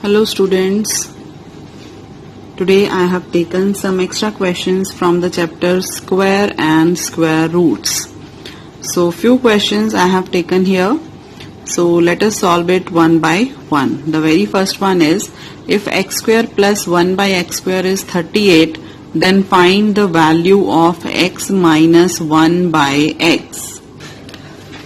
Hello students, today I have taken some extra questions from the chapter square and square roots. So few questions I have taken here. So let us solve it one by one. The very first one is, if x square plus 1 by x square is 38, then find the value of x minus 1 by x.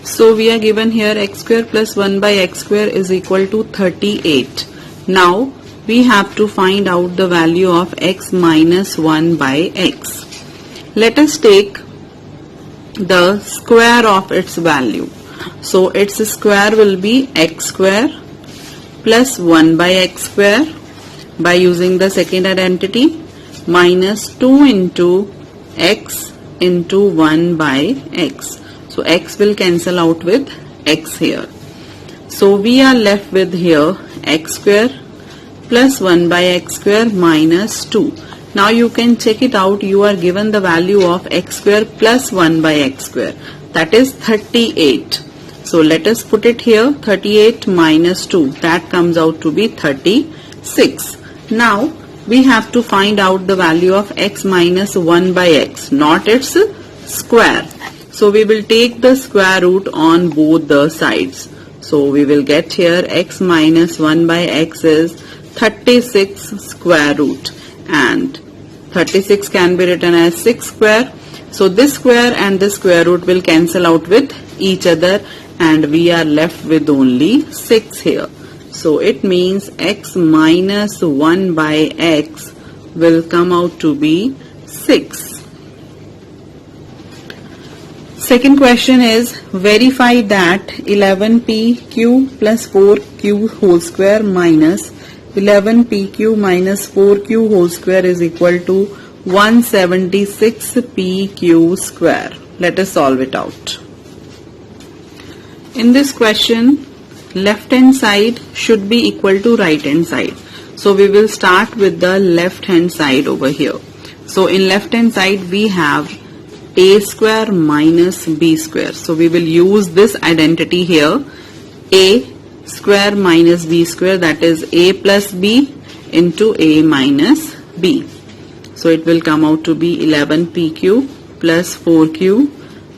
So we are given here x square plus 1 by x square is equal to 38. Now we have to find out the value of x minus 1 by x. Let us take the square of its value. So its square will be x square plus 1 by x square by using the second identity minus 2 into x into 1 by x. So x will cancel out with x here. So we are left with here x square plus 1 by x square minus 2. Now you can check it out. You are given the value of x square plus 1 by x square, that is 38. So let us put it here, 38 minus 2, that comes out to be 36. Now we have to find out the value of x minus 1 by x, not its square. So we will take the square root on both the sides. So we will get here x minus 1 by x is 36 square root, and 36 can be written as 6 square. So this square and this square root will cancel out with each other and we are left with only 6 here. So it means x minus 1 by x will come out to be 6. Second question is, verify that 11pq plus 4q whole square minus 11pq minus 4q whole square is equal to 176pq square. Let us solve it out. In this question, left hand side should be equal to right hand side. So we will start with the left hand side over here. So in left hand side we have a square minus b square. So we will use this identity here, a square minus b square, that is a plus b into a minus b. So it will come out to be 11pq plus 4q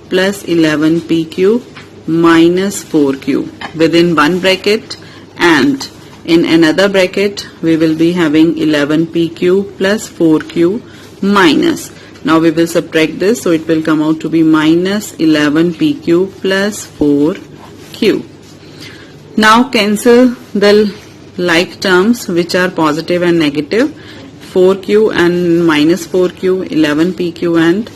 plus 11pq minus 4q within one bracket, and in another bracket we will be having 11pq plus 4q minus. Now we will subtract this, so it will come out to be minus 11pq plus 4q. Now cancel the like terms which are positive and negative, 4q and minus 4q, 11pq and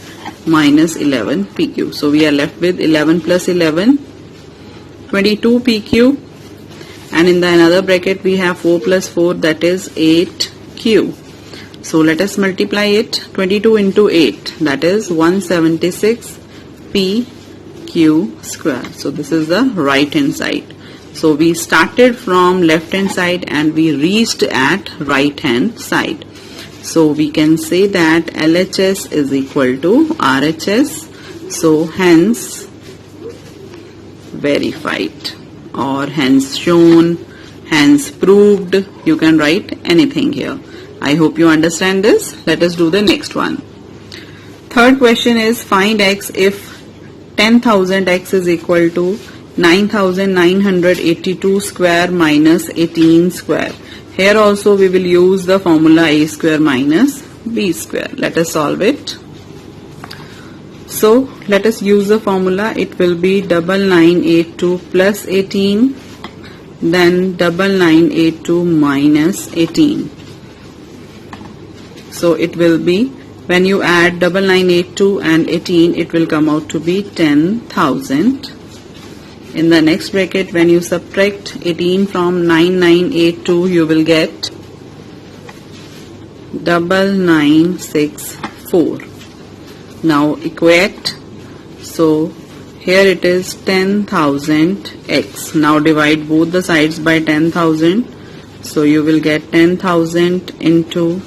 minus 11pq. So we are left with 11 plus 11, 22pq, and in the another bracket we have 4 plus 4, that is 8q. So let us multiply it, 22 into 8, that is 176pq square. So this is the right hand side. So we started from left hand side and we reached at right hand side. So we can say that LHS is equal to RHS. So hence verified, or hence shown, hence proved. You can write anything here. I hope you understand this. Let us do the next one. Third question is, find x if 10,000x is equal to 9,982 square minus 18 square. Here also we will use the formula a square minus b square. Let us solve it. So let us use the formula. It will be 9982 plus 18, then 9982 minus 18. So it will be, when you add 9982 and 18, it will come out to be 10,000. In the next bracket, when you subtract 18 from 9982, you will get 9964. Now equate. So here it is 10,000x. Now divide both the sides by 10,000. So you will get 10,000 into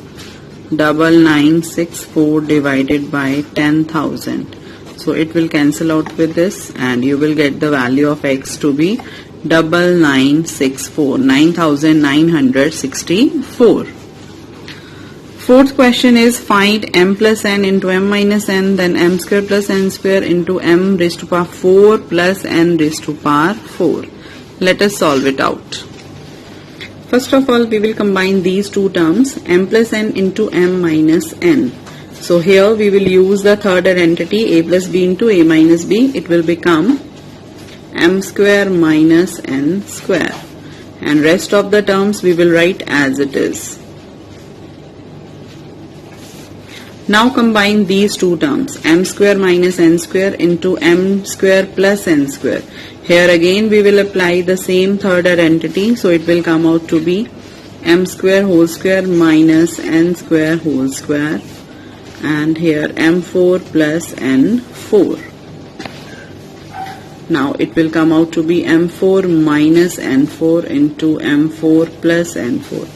9964 divided by 10,000. So it will cancel out with this and you will get the value of x to be 9964. 9964. Fourth question is find m plus n into m minus n, then m square plus n square into m raised to power 4 plus n raised to power 4. Let us solve it out. First of all, we will combine these two terms, m plus n into m minus n. So here we will use the third identity, a plus b into a minus b. It will become m square minus n square. And rest of the terms we will write as it is. Now combine these two terms, m square minus n square into m square plus n square. Here again we will apply the same third identity, so it will come out to be m square whole square minus n square whole square, and here m4 plus n4. Now it will come out to be m4 minus n4 into m4 plus n4.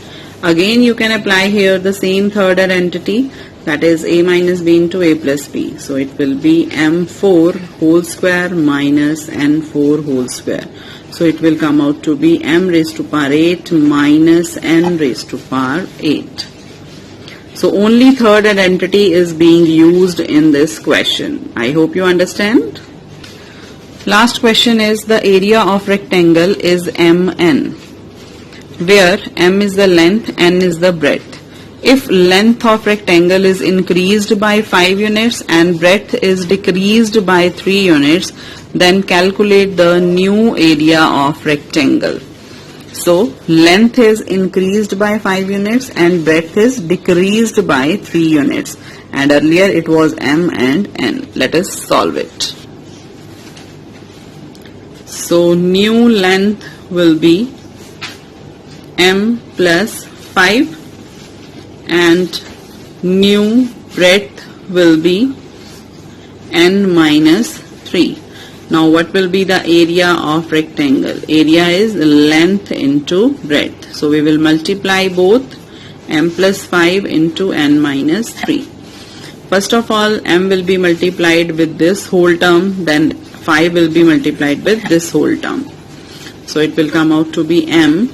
Again you can apply here the same third identity, that is a minus b into a plus b. So it will be m4 whole square minus n4 whole square. So it will come out to be m raised to power 8 minus n raised to power 8. So only third identity is being used in this question. I hope you understand. Last question is the area of rectangle is mn, where m is the length, n is the breadth. If length of rectangle is increased by 5 units and breadth is decreased by 3 units, then calculate the new area of rectangle. So length is increased by 5 units and breadth is decreased by 3 units. And earlier it was m and n. Let us solve it. So new length will be m plus 5. And new breadth will be n minus 3. Now what will be the area of rectangle? Area is length into breadth. So we will multiply both m plus 5 into n minus 3. First of all, m will be multiplied with this whole term, then 5 will be multiplied with this whole term. So it will come out to be m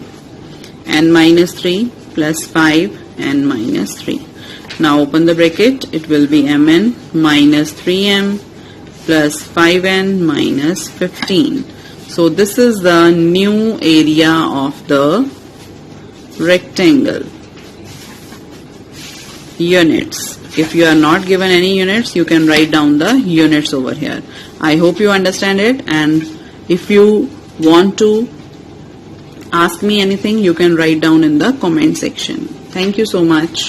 n minus 3 plus 5 n minus 3. Now open the bracket, it will be mn minus 3m plus 5n minus 15. So this is the new area of the rectangle. Units. If you are not given any units, you can write down the units over here. I hope you understand it, and if you want to ask me anything, you can write down in the comment section. Thank you so much.